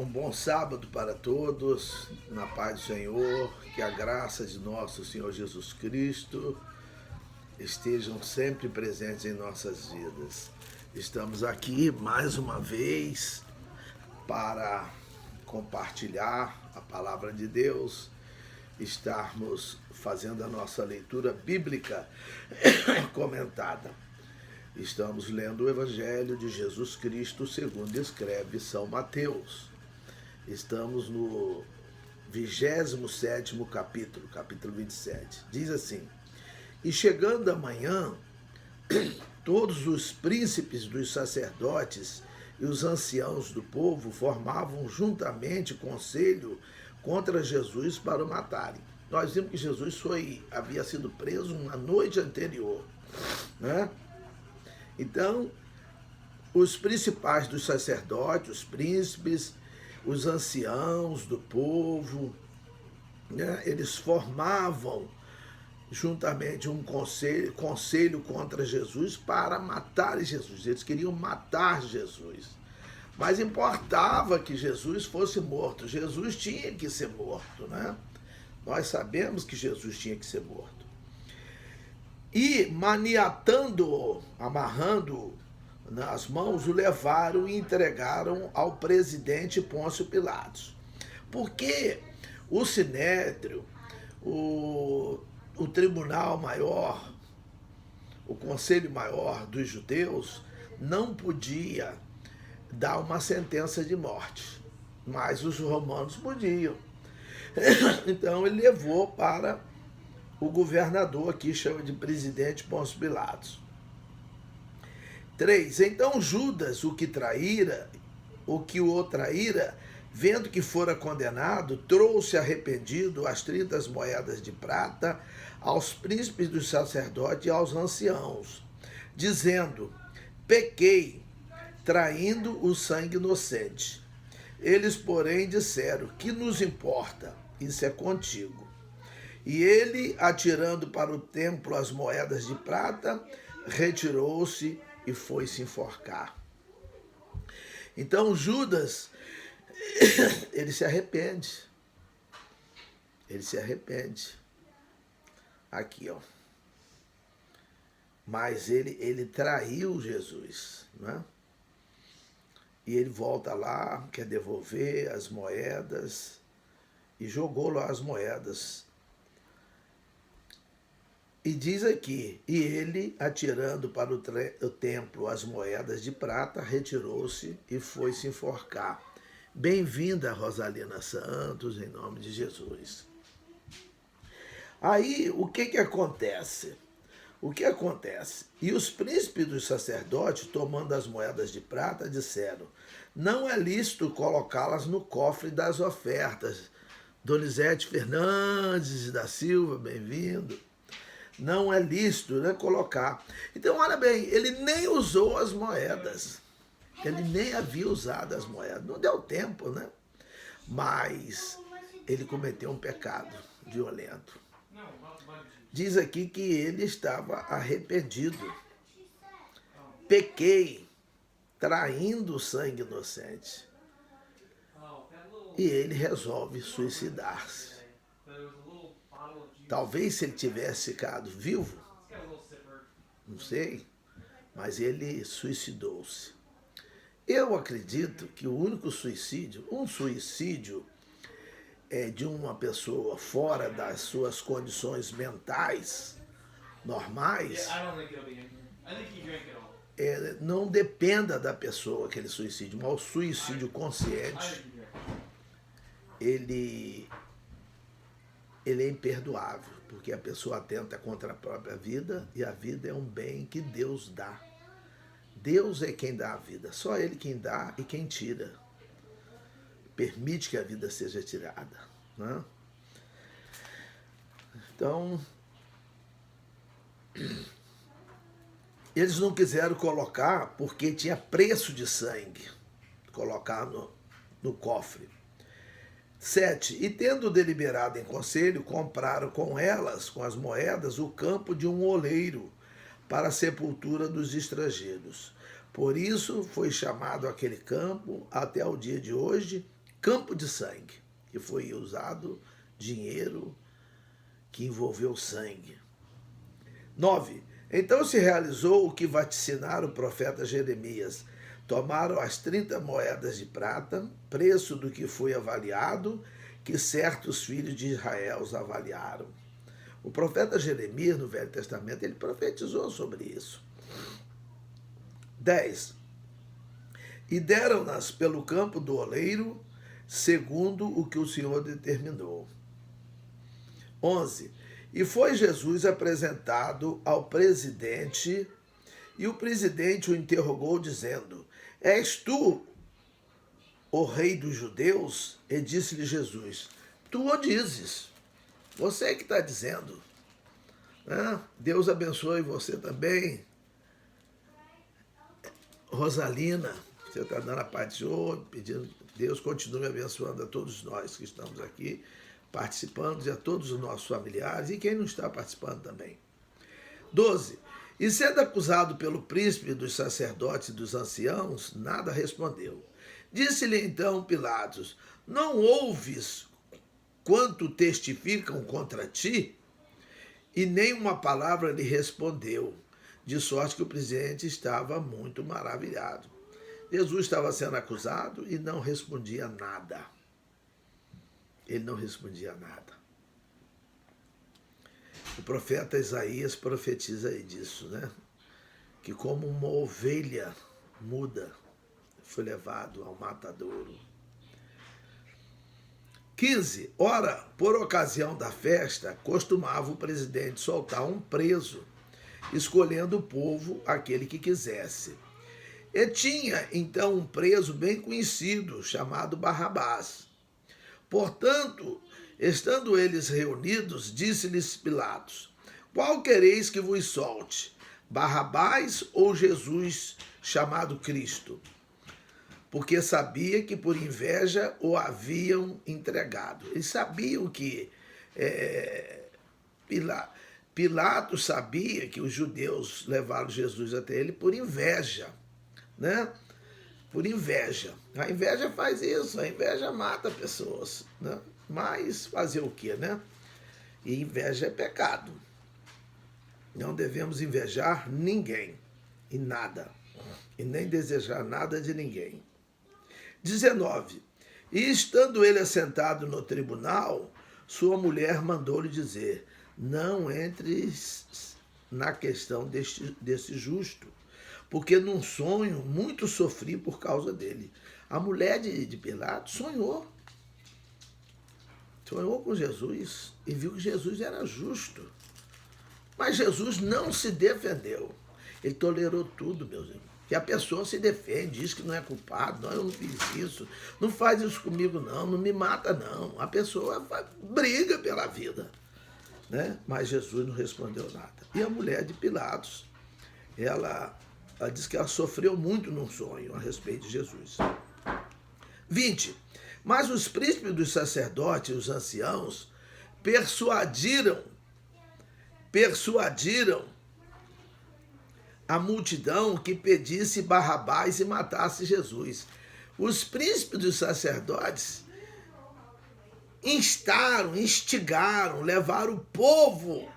Um bom sábado para todos, na paz do Senhor, que a graça de nosso Senhor Jesus Cristo estejam sempre presentes em nossas vidas. Estamos aqui mais uma vez para compartilhar a palavra de Deus, estarmos fazendo a nossa leitura bíblica comentada. Estamos lendo o Evangelho de Jesus Cristo segundo escreve São Mateus. Estamos no 27º capítulo, capítulo 27. Diz assim: E chegando a manhã, todos os príncipes dos sacerdotes e os anciãos do povo formavam juntamente conselho contra Jesus para o matarem. Nós vimos que Jesus havia sido preso na noite anterior, né? Então, os principais dos sacerdotes, os príncipes, os anciãos do povo, né, eles formavam juntamente um conselho contra Jesus para matar Jesus. Eles queriam matar Jesus. Mas importava que Jesus fosse morto. Jesus tinha que ser morto, né? Nós sabemos que Jesus tinha que ser morto. E maniatando-o, amarrando nas mãos, o levaram e entregaram ao presidente Pôncio Pilatos. Porque o Sinédrio, o tribunal maior, o conselho maior dos judeus, não podia dar uma sentença de morte, mas os romanos podiam. Então ele levou para o governador, aqui chama de presidente Pôncio Pilatos. 3. Então Judas, o que o traíra, vendo que fora condenado, trouxe arrependido as 30 moedas de prata aos príncipes dos sacerdotes e aos anciãos, dizendo: pequei, traindo o sangue inocente. Eles, porém, disseram: que nos importa? Isso é contigo. E ele, atirando para o templo as moedas de prata, retirou-se e foi se enforcar. Então Judas, ele se arrepende. Ele se arrepende. Aqui, ó. Mas ele traiu Jesus, né? E ele volta lá, quer devolver as moedas e jogou lá as moedas. E diz aqui: e ele, atirando para o templo as moedas de prata, retirou-se e foi se enforcar. Bem-vinda, Rosalina Santos, em nome de Jesus. Aí, o que acontece? O que acontece? E os príncipes dos sacerdotes, tomando as moedas de prata, disseram: não é lícito colocá-las no cofre das ofertas. Donizete Fernandes da Silva, bem-vindo. Não é lícito, né, colocar. Então, olha bem, ele nem usou as moedas. Ele nem havia usado as moedas. Não deu tempo, né? Mas ele cometeu um pecado violento. Diz aqui que ele estava arrependido. Pequei, traindo o sangue inocente. E ele resolve suicidar-se. Talvez se ele tivesse ficado vivo, não sei, mas ele suicidou-se. Eu acredito que o único suicídio, um suicídio de uma pessoa fora das suas condições mentais normais, não dependa da pessoa aquele suicídio, mas o suicídio consciente, ele é imperdoável, porque a pessoa atenta contra a própria vida, e a vida é um bem que Deus dá. Deus é quem dá a vida, só Ele quem dá e quem tira. Permite que a vida seja tirada, né? Então, eles não quiseram colocar porque tinha preço de sangue, colocar no cofre. 7. E tendo deliberado em conselho, compraram com elas, com as moedas, o campo de um oleiro para a sepultura dos estrangeiros. Por isso foi chamado aquele campo, até o dia de hoje, campo de sangue, que foi usado dinheiro que envolveu sangue. 9. Então se realizou o que vaticinara o profeta Jeremias. Tomaram as 30 moedas de prata, preço do que foi avaliado, que certos filhos de Israel os avaliaram. O profeta Jeremias, no Velho Testamento, ele profetizou sobre isso. 10. E deram-nas pelo campo do oleiro, segundo o que o Senhor determinou. 11. E foi Jesus apresentado ao presidente, e o presidente o interrogou, dizendo: És tu o rei dos judeus? E disse-lhe Jesus: Tu o dizes. Você que está dizendo. Deus abençoe você também. Rosalina, você está dando a paz do Senhor, pedindo que Deus continue abençoando a todos nós que estamos aqui participando, e a todos os nossos familiares, e quem não está participando também. 12. E sendo acusado pelo príncipe dos sacerdotes e dos anciãos, nada respondeu. Disse-lhe então Pilatos: Não ouves quanto testificam contra ti? E nem uma palavra lhe respondeu, de sorte que o presidente estava muito maravilhado. Jesus estava sendo acusado e não respondia nada. Ele não respondia nada. O profeta Isaías profetiza aí disso, né? Que como uma ovelha muda foi levado ao matadouro. 15. Ora, por ocasião da festa, costumava o presidente soltar um preso, escolhendo o povo aquele que quisesse. E tinha então um preso bem conhecido, chamado Barrabás. Portanto, estando eles reunidos, disse-lhes Pilatos: Qual quereis que vos solte, Barrabás ou Jesus, chamado Cristo? Porque sabia que por inveja o haviam entregado. Eles sabiam que Pilatos sabia que os judeus levaram Jesus até ele por inveja, né? Por inveja. A inveja faz isso, a inveja mata pessoas, né? Mas fazer o quê, né? E inveja é pecado. Não devemos invejar ninguém e nada, e nem desejar nada de ninguém. 19. E estando ele assentado no tribunal, sua mulher mandou-lhe dizer: Não entres na questão desse justo, porque num sonho muito sofri por causa dele. A mulher de Pilatos sonhou com Jesus e viu que Jesus era justo. Mas Jesus não se defendeu. Ele tolerou tudo, meus irmãos. Que a pessoa se defende, diz que não é culpado, não, eu não fiz isso, não faz isso comigo não, não me mata não. A pessoa briga pela vida, né? Mas Jesus não respondeu nada. E a mulher de Pilatos, ela diz que ela sofreu muito num sonho a respeito de Jesus. 20. Mas os príncipes dos sacerdotes e os anciãos persuadiram a multidão que pedisse Barrabás e matasse Jesus. Os príncipes dos sacerdotes instigaram, levaram o povo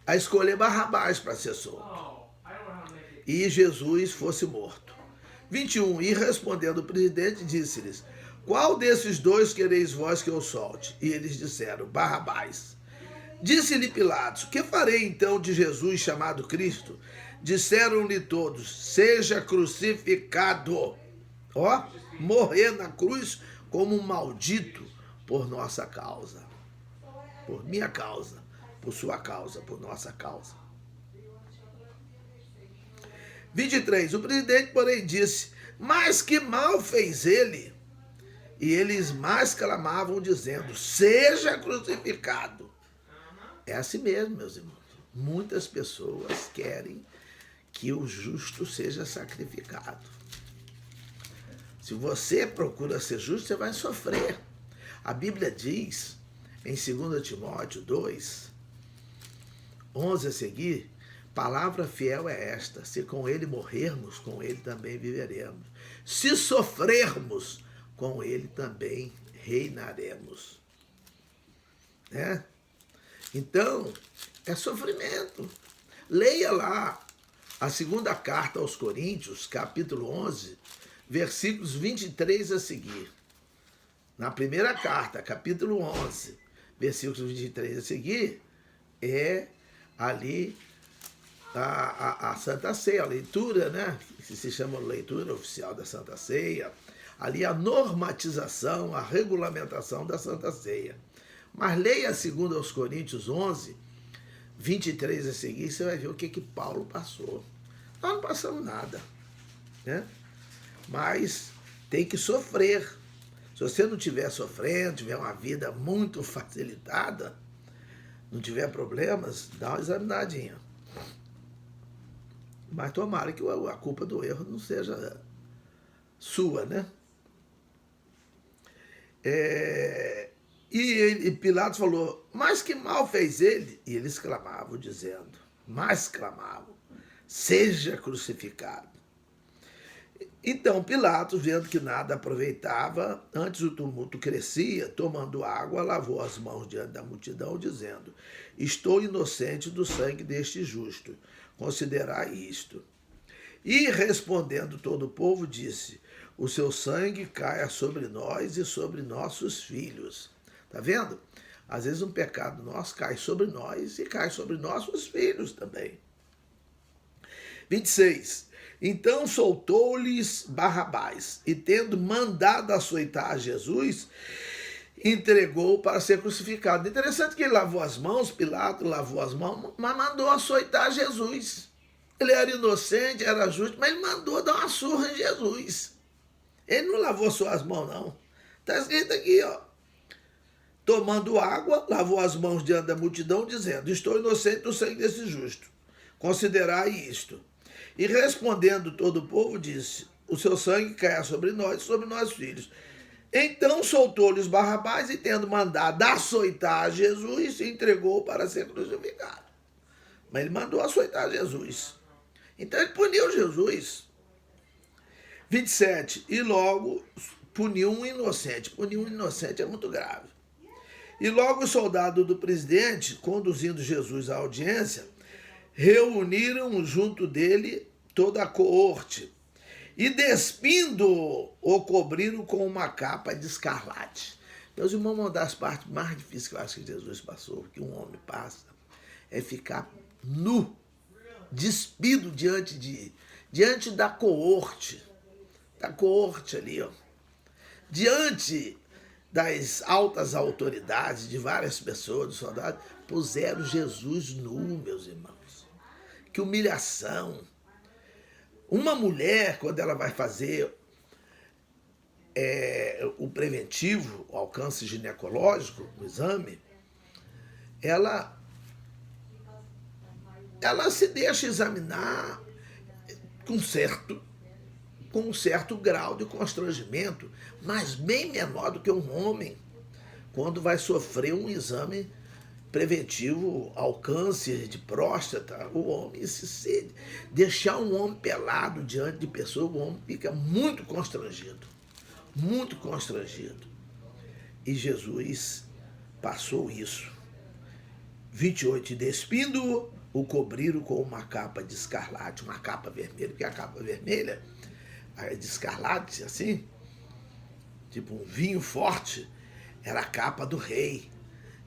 a escolher Barrabás para ser solto. E Jesus fosse morto. 21. E respondendo o presidente, disse-lhes: Qual desses dois quereis vós que eu solte? E eles disseram: Barrabás. Disse-lhe Pilatos: Que farei então de Jesus chamado Cristo? Disseram-lhe todos: Seja crucificado. Morrer na cruz como um maldito por nossa causa. Por minha causa, por sua causa, por nossa causa. 23. O presidente, porém, disse: Mas que mal fez ele? E eles mais clamavam, dizendo: Seja crucificado. É assim mesmo, meus irmãos. Muitas pessoas querem que o justo seja sacrificado. Se você procura ser justo, você vai sofrer. A Bíblia diz, em 2 Timóteo 2, 11 a seguir, palavra fiel é esta: se com ele morrermos, com ele também viveremos. Se sofrermos, com ele também reinaremos. Né? Então, é sofrimento. Leia lá a segunda carta aos Coríntios, capítulo 11, versículos 23 a seguir. Na primeira carta, capítulo 11, versículos 23 a seguir, é ali a Santa Ceia, a leitura, né? Que se chama leitura oficial da Santa Ceia. Ali a normatização, a regulamentação da Santa Ceia. Mas leia 2 aos Coríntios 11, 23 a seguir, você vai ver o que Paulo passou. Nós não passamos nada, né? Mas tem que sofrer. Se você não estiver sofrendo, tiver uma vida muito facilitada, não tiver problemas, dá uma examinadinha. Mas tomara que a culpa do erro não seja sua, né? E Pilatos falou, mas que mal fez ele? E eles clamavam, dizendo, mas clamavam, seja crucificado. Então Pilatos, vendo que nada aproveitava, antes o tumulto crescia, tomando água, lavou as mãos diante da multidão, dizendo, estou inocente do sangue deste justo, considerai isto. E respondendo todo o povo, disse, o seu sangue caia sobre nós e sobre nossos filhos. Está vendo? Às vezes um pecado nosso cai sobre nós e cai sobre nossos filhos também. 26. Então soltou-lhes Barrabás, e tendo mandado açoitar Jesus, entregou para ser crucificado. Interessante que ele lavou as mãos, Pilatos lavou as mãos, mas mandou açoitar Jesus. Ele era inocente, era justo, mas ele mandou dar uma surra em Jesus. Ele não lavou suas mãos, não. Está escrito aqui, ó. Tomando água, lavou as mãos diante da multidão, dizendo, estou inocente do sangue desse justo. Considerai isto. E respondendo todo o povo, disse, o seu sangue caia sobre nós e sobre nossos filhos. Então soltou-lhes Barrabás e, tendo mandado açoitar Jesus, se entregou para ser crucificado. Mas ele mandou açoitar Jesus. Então ele puniu Jesus. 27. E logo puniu um inocente. Punir um inocente é muito grave. E logo o soldado do presidente, conduzindo Jesus à audiência, reuniram junto dele toda a coorte e, despindo-o, o cobriram com uma capa de escarlate. Meus irmãos, uma das partes mais difíceis que eu acho que Jesus passou, que um homem passa, é ficar nu, despido diante da coorte ali, ó, diante das altas autoridades, de várias pessoas, dos soldados, puseram Jesus nu, meus irmãos. Que humilhação. Uma mulher, quando ela vai fazer o preventivo, o alcance ginecológico, o exame, ela se deixa examinar com um certo grau de constrangimento, mas bem menor do que um homem, quando vai sofrer um exame preventivo ao câncer de próstata. O homem, se deixar um homem pelado diante de pessoas, o homem fica muito constrangido. Muito constrangido. E Jesus passou isso. 28. E despindo-o, o cobriram com uma capa de escarlate, uma capa vermelha, porque a capa vermelha de escarlate, assim, tipo um vinho forte, era a capa do rei.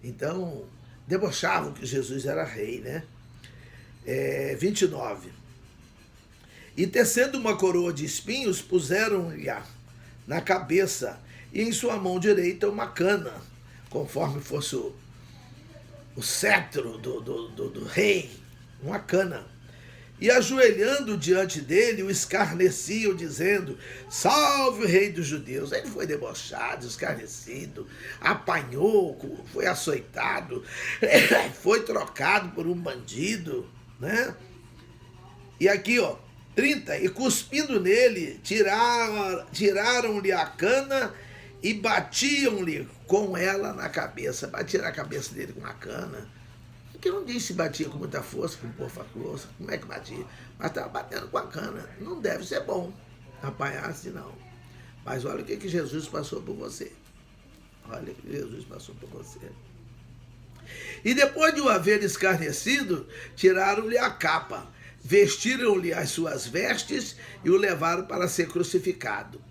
Então, debochavam que Jesus era rei, né? 29. E tecendo uma coroa de espinhos, puseram-lhe na cabeça e em sua mão direita uma cana, conforme fosse o cetro do rei, uma cana. E ajoelhando diante dele, o escarneciam, dizendo, salve o rei dos judeus. Ele foi debochado, escarnecido, apanhou, foi açoitado, foi trocado por um bandido, né? E aqui, ó, 30, e cuspindo nele, tiraram-lhe a cana e batiam-lhe com ela na cabeça. Batiram a cabeça dele com uma cana. Porque não diz se batia com muita força, com porfa-força, como é que batia? Mas estava batendo com a cana. Não deve ser bom apanhar assim, não. Mas olha o que Jesus passou por você. Olha o que Jesus passou por você. E depois de o haver escarnecido, tiraram-lhe a capa, vestiram-lhe as suas vestes e o levaram para ser crucificado.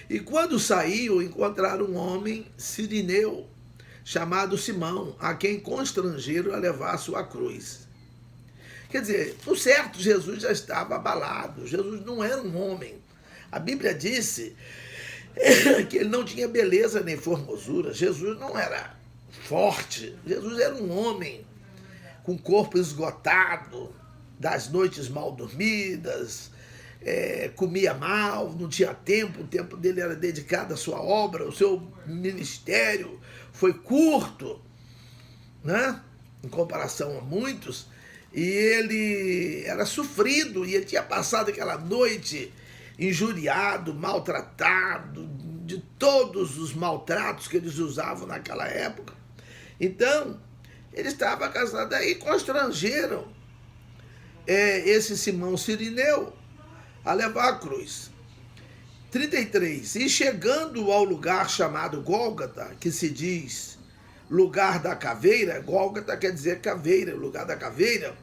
E quando saíam, encontraram um homem sirineu, chamado Simão, a quem constrangeram a levar a sua cruz. Quer dizer, por certo, Jesus já estava abalado. Jesus não era um homem. A Bíblia disse que ele não tinha beleza nem formosura. Jesus não era forte. Jesus era um homem com corpo esgotado, das noites mal dormidas, comia mal, não tinha tempo, o tempo dele era dedicado à sua obra, o seu ministério foi curto, né? Em comparação a muitos, e ele era sofrido, e ele tinha passado aquela noite injuriado, maltratado, de todos os maltratos que eles usavam naquela época. Então, ele estava casado, aí constrangeram esse Simão Sirineu a levar a cruz. 33. E chegando ao lugar chamado Gólgota, que se diz lugar da caveira, Gólgota quer dizer caveira, lugar da caveira,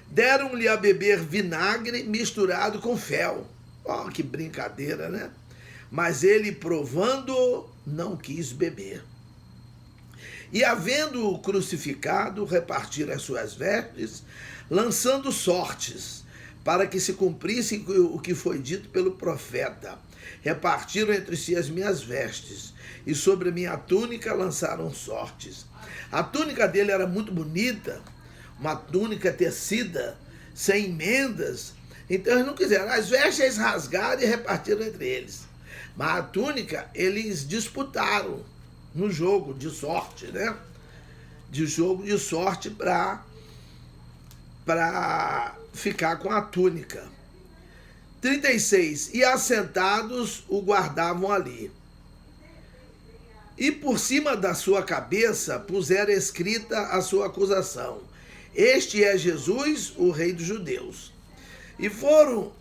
deram-lhe a beber vinagre misturado com fel. Oh, que brincadeira, né? Mas ele, provando, não quis beber. E, havendo-o crucificado, repartiram as suas vestes, lançando sortes, para que se cumprisse o que foi dito pelo profeta. Repartiram entre si as minhas vestes, e sobre a minha túnica lançaram sortes. A túnica dele era muito bonita, uma túnica tecida, sem emendas. Então eles não quiseram. As vestes eles rasgaram e repartiram entre eles. Mas a túnica eles disputaram no jogo de sorte, né? De jogo de sorte para ficar com a túnica. 36. E assentados o guardavam ali. E por cima da sua cabeça puseram escrita a sua acusação: Este é Jesus, o Rei dos Judeus. E foram,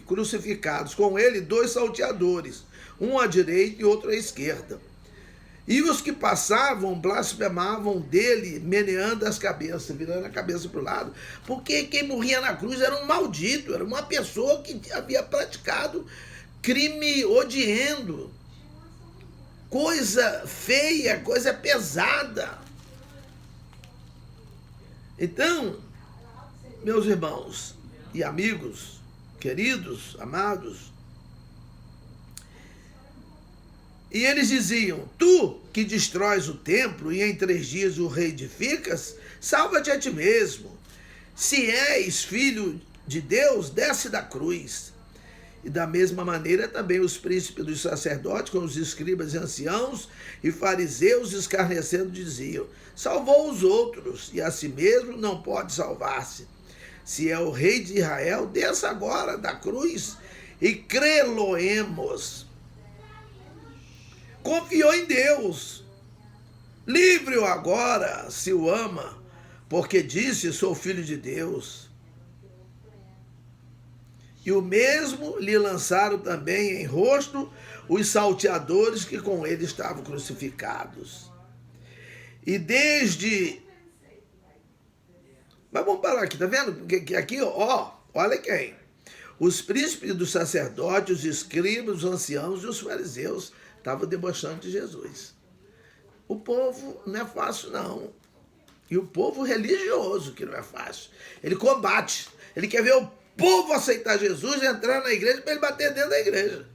crucificados com ele 2 salteadores, um à direita e outro à esquerda. E os que passavam blasfemavam dele, meneando as cabeças, virando a cabeça para o lado, porque quem morria na cruz era um maldito, era uma pessoa que havia praticado crime odiento, coisa feia, coisa pesada. Então, meus irmãos e amigos, queridos, amados, e eles diziam: Tu que destróis o templo e em 3 dias o reedificas, salva-te a ti mesmo. Se és filho de Deus, desce da cruz. E da mesma maneira também os príncipes dos sacerdotes, com os escribas e anciãos e fariseus, escarnecendo, diziam: Salvou os outros, e a si mesmo não pode salvar-se. Se é o rei de Israel, desça agora da cruz e crê-lo-emos. Confiou em Deus. Livre-o agora, se o ama, porque disse: Sou filho de Deus. E o mesmo lhe lançaram também em rosto os salteadores que com ele estavam crucificados. E desde... Mas vamos parar aqui, tá vendo? Porque aqui, ó, olha quem. Os príncipes dos sacerdotes, os escribas, os anciãos e os fariseus estavam debochando de Jesus. O povo não é fácil, não. E o povo religioso, que não é fácil. Ele combate. Ele quer ver o povo aceitar Jesus, entrar na igreja para ele bater dentro da igreja.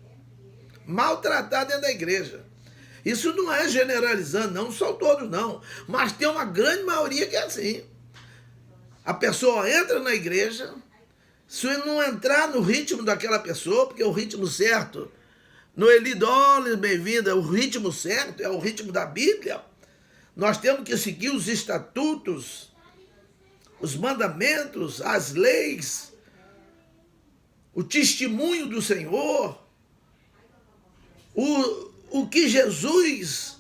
Maltratar dentro da igreja. Isso não é generalizando, não são todos, não. Mas tem uma grande maioria que é assim. A pessoa entra na igreja, se não entrar no ritmo daquela pessoa, porque o ritmo certo, no Elidoles, bem-vinda, o ritmo certo é o ritmo da Bíblia. Nós temos que seguir os estatutos, os mandamentos, as leis, o testemunho do Senhor, o que Jesus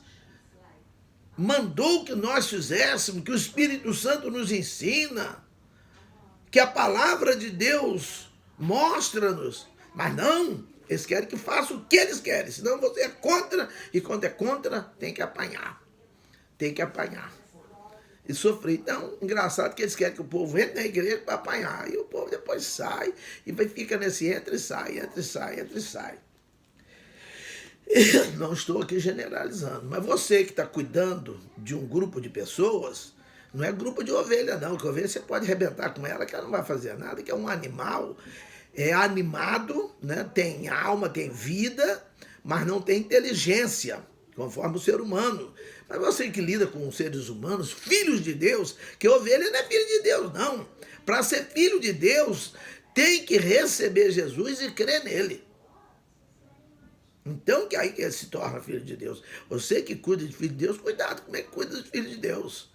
mandou que nós fizéssemos, que o Espírito Santo nos ensina, que a palavra de Deus mostra-nos. Mas não, Eles querem que faça o que eles querem, senão você é contra, e quando é contra, tem que apanhar. Tem que apanhar. E sofrer. Então, engraçado que eles querem que o povo entre na igreja para apanhar. E o povo depois sai e fica nesse entra e sai, entra e sai, entra e sai. Não estou aqui generalizando, mas você que está cuidando de um grupo de pessoas, não é grupo de ovelha não, que ovelha você pode arrebentar com ela que ela não vai fazer nada, que é um animal, é animado, né? Tem alma, tem vida, mas não tem inteligência, conforme o ser humano. Mas você que lida com os seres humanos, filhos de Deus, que ovelha não é filho de Deus, não. Para ser filho de Deus, tem que receber Jesus e crer nele. Então que aí que se torna filho de Deus. Você que cuida de filho de Deus, cuidado como é que cuida de filho de Deus.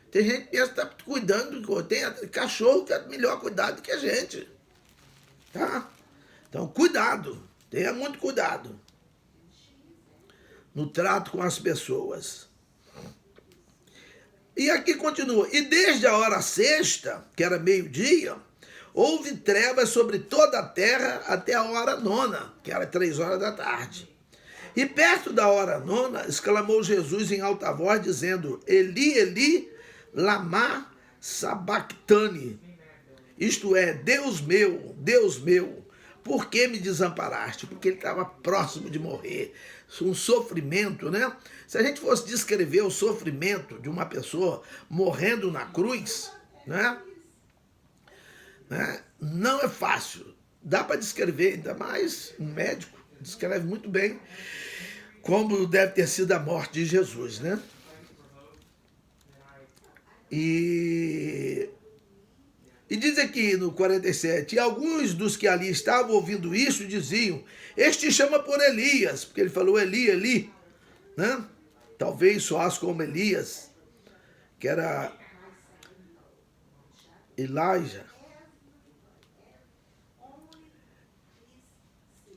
Tem gente que está cuidando, tem cachorro que é melhor cuidado do que a gente. Tá? Então cuidado, tenha muito cuidado no trato com as pessoas. E aqui continua. E desde a hora sexta, que era meio-dia, houve trevas sobre toda a terra até a hora nona, que era 3 horas da tarde. E perto da hora nona, exclamou Jesus em alta voz, dizendo, Eli, Eli, lama sabactani. Isto é, Deus meu, por que me desamparaste? Porque ele estava próximo de morrer. Um sofrimento, né? Se a gente fosse descrever o sofrimento de uma pessoa morrendo na cruz, né? Não é fácil. Dá para descrever, ainda mais um médico descreve muito bem como deve ter sido a morte de Jesus, né? E diz aqui no 47, e alguns dos que ali estavam ouvindo isso diziam, este chama por Elias, porque ele falou Eli, Eli, né? Talvez soasse como Elias, que era Elijah.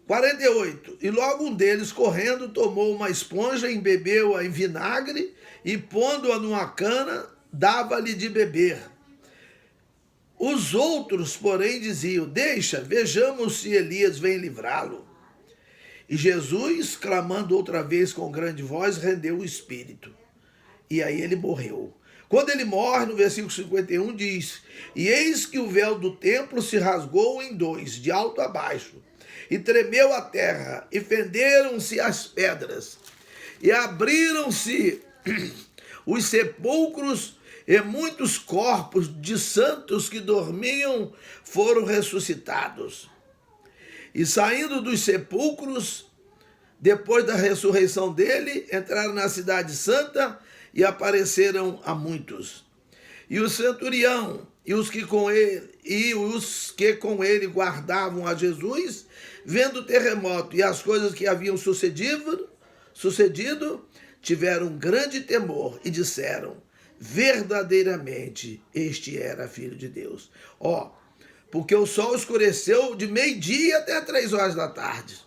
48. E logo um deles, correndo, tomou uma esponja, embebeu-a em vinagre e, pondo-a numa cana, dava-lhe de beber. Os outros, porém, diziam, deixa, vejamos se Elias vem livrá-lo. E Jesus, clamando outra vez com grande voz, rendeu o espírito. E aí ele morreu. Quando ele morre, no versículo 51, diz, e eis que o véu do templo se rasgou em 2, de alto a baixo, e tremeu a terra, e fenderam-se as pedras, e abriram-se os sepulcros, e muitos corpos de santos que dormiam foram ressuscitados. E saindo dos sepulcros, depois da ressurreição dele, entraram na cidade santa e apareceram a muitos. E o centurião e os que com ele guardavam a Jesus, vendo o terremoto e as coisas que haviam sucedido, tiveram grande temor e disseram, verdadeiramente este era filho de Deus. Porque o sol escureceu de meio-dia até 3 horas da tarde.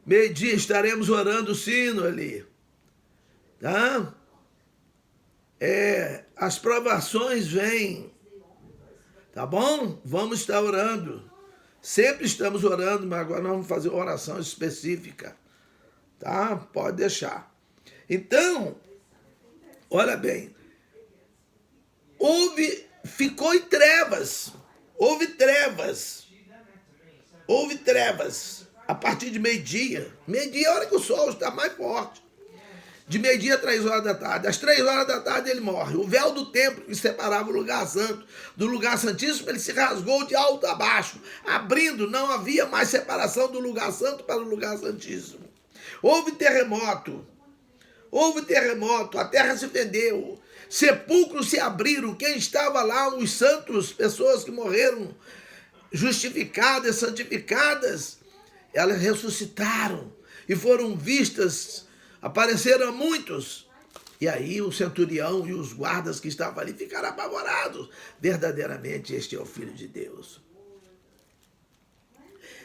Meio-dia estaremos orando o sino ali. Tá? As provações vêm. Tá bom? Vamos estar orando. Sempre estamos orando, mas agora nós vamos fazer uma oração específica. Tá? Pode deixar. Então, olha bem. Ficou em trevas. Houve trevas. A partir de meio-dia. Meio-dia é a hora que o sol está mais forte. De meio-dia a 3 horas da tarde. Às 3 horas da tarde ele morre. O véu do templo que separava o lugar santo do lugar santíssimo, ele se rasgou de alto a baixo. Abrindo, não havia mais separação do lugar santo para o lugar santíssimo. Houve terremoto, a terra se fendeu. Sepulcros se abriram. Quem estava lá, os santos, pessoas que morreram justificadas, santificadas, elas ressuscitaram e foram vistas, apareceram a muitos. E aí o centurião e os guardas que estavam ali ficaram apavorados. Verdadeiramente este é o Filho de Deus.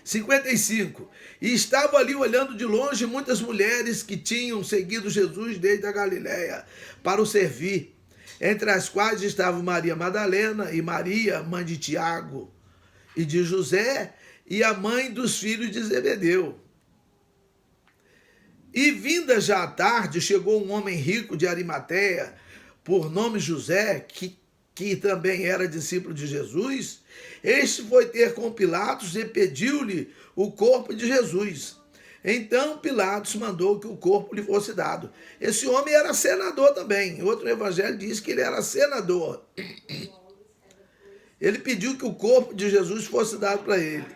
55. E estavam ali olhando de longe muitas mulheres que tinham seguido Jesus desde a Galiléia para o servir, entre as quais estavam Maria Madalena e Maria, mãe de Tiago, e de José e a mãe dos filhos de Zebedeu. E vinda já à tarde, chegou um homem rico de Arimateia, por nome José, que também era discípulo de Jesus. Este foi ter com Pilatos e pediu-lhe o corpo de Jesus. Então Pilatos mandou que o corpo lhe fosse dado. Esse homem era senador também. Outro evangelho diz que ele era senador. Ele pediu que o corpo de Jesus fosse dado para ele.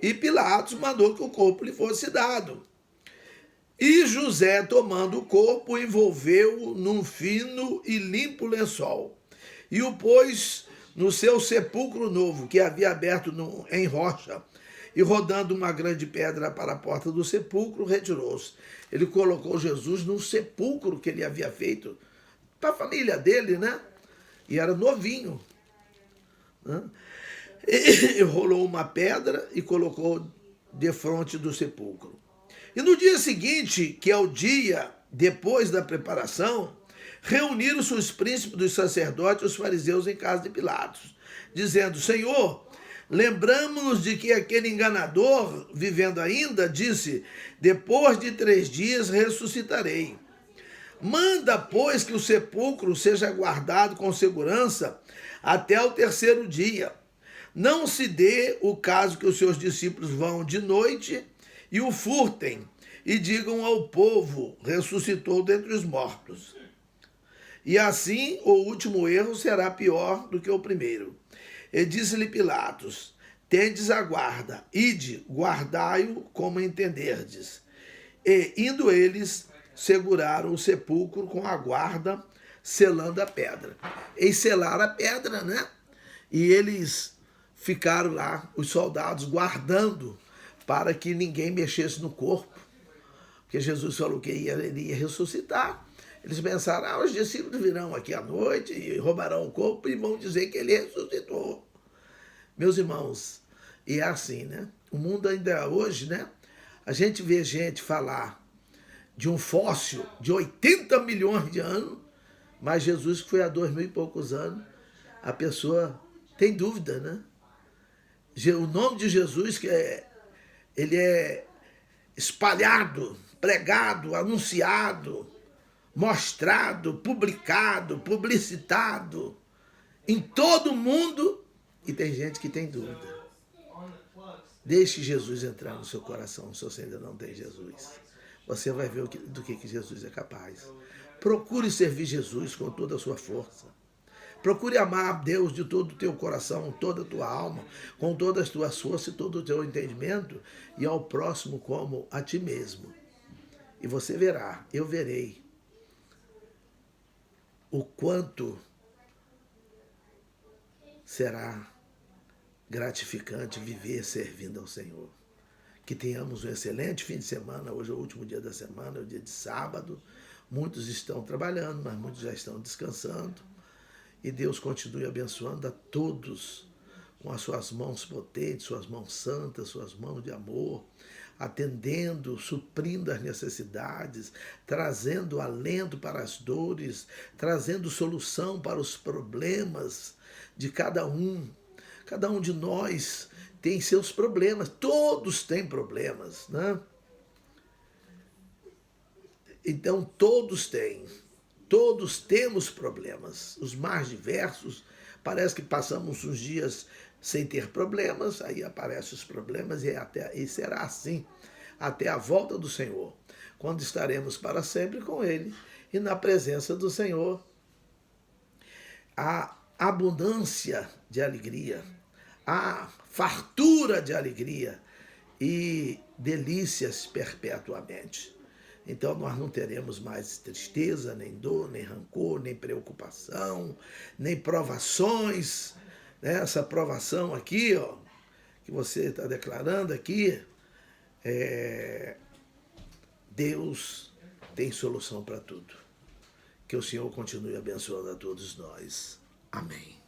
E Pilatos mandou que o corpo lhe fosse dado. E José, tomando o corpo, envolveu-o num fino e limpo lençol e o pôs no seu sepulcro novo, que havia aberto em rocha, e rodando uma grande pedra para a porta do sepulcro, retirou-se. Ele colocou Jesus num sepulcro que ele havia feito para a família dele, né? E era novinho. Né? E rolou uma pedra e colocou defronte do sepulcro. E no dia seguinte, que é o dia depois da preparação, reuniram-se os príncipes dos sacerdotes e os fariseus em casa de Pilatos, dizendo: Senhor, lembramos-nos de que aquele enganador, vivendo ainda, disse: depois de 3 dias ressuscitarei. Manda, pois, que o sepulcro seja guardado com segurança até o 3º dia. Não se dê o caso que os seus discípulos vão de noite e o furtem, e digam ao povo: ressuscitou dentre os mortos. E assim o último erro será pior do que o primeiro. E disse-lhe Pilatos: tendes a guarda, ide, guardai-o como entenderdes. E, indo eles, seguraram o sepulcro com a guarda, selando a pedra. E selaram a pedra, né? E eles ficaram lá, os soldados, guardando, para que ninguém mexesse no corpo, porque Jesus falou que ele ia ressuscitar. Eles pensaram: os discípulos virão aqui à noite e roubarão o corpo e vão dizer que ele ressuscitou. Meus irmãos, e é assim, né? O mundo ainda hoje, né? A gente vê gente falar de um fóssil de 80 milhões de anos, mas Jesus, que foi há 2000 e poucos anos, a pessoa tem dúvida, né? O nome de Jesus, ele é espalhado, pregado, anunciado, mostrado, publicado, publicitado em todo o mundo, e tem gente que tem dúvida. Deixe Jesus entrar no seu coração, se você ainda não tem Jesus. Você vai ver do que Jesus é capaz. Procure servir Jesus com toda a sua força. Procure amar a Deus de todo o teu coração, toda a tua alma, com todas as tuas forças e todo o teu entendimento, e ao próximo como a ti mesmo. E você verá, eu verei, o quanto será gratificante viver servindo ao Senhor. Que tenhamos um excelente fim de semana. Hoje é o último dia da semana, é o dia de sábado. Muitos estão trabalhando, mas muitos já estão descansando. E Deus continue abençoando a todos com as suas mãos potentes, suas mãos santas, suas mãos de amor, atendendo, suprindo as necessidades, trazendo alento para as dores, trazendo solução para os problemas de cada um. Cada um de nós tem seus problemas, todos têm problemas, né? Então todos temos problemas, os mais diversos. Parece que passamos uns dias sem ter problemas, aí aparecem os problemas e será assim até a volta do Senhor, quando estaremos para sempre com Ele e na presença do Senhor. A abundância de alegria, a fartura de alegria e delícias perpetuamente. Então nós não teremos mais tristeza, nem dor, nem rancor, nem preocupação, nem provações. Essa provação aqui, ó, que você está declarando aqui, Deus tem solução para tudo. Que o Senhor continue abençoando a todos nós. Amém.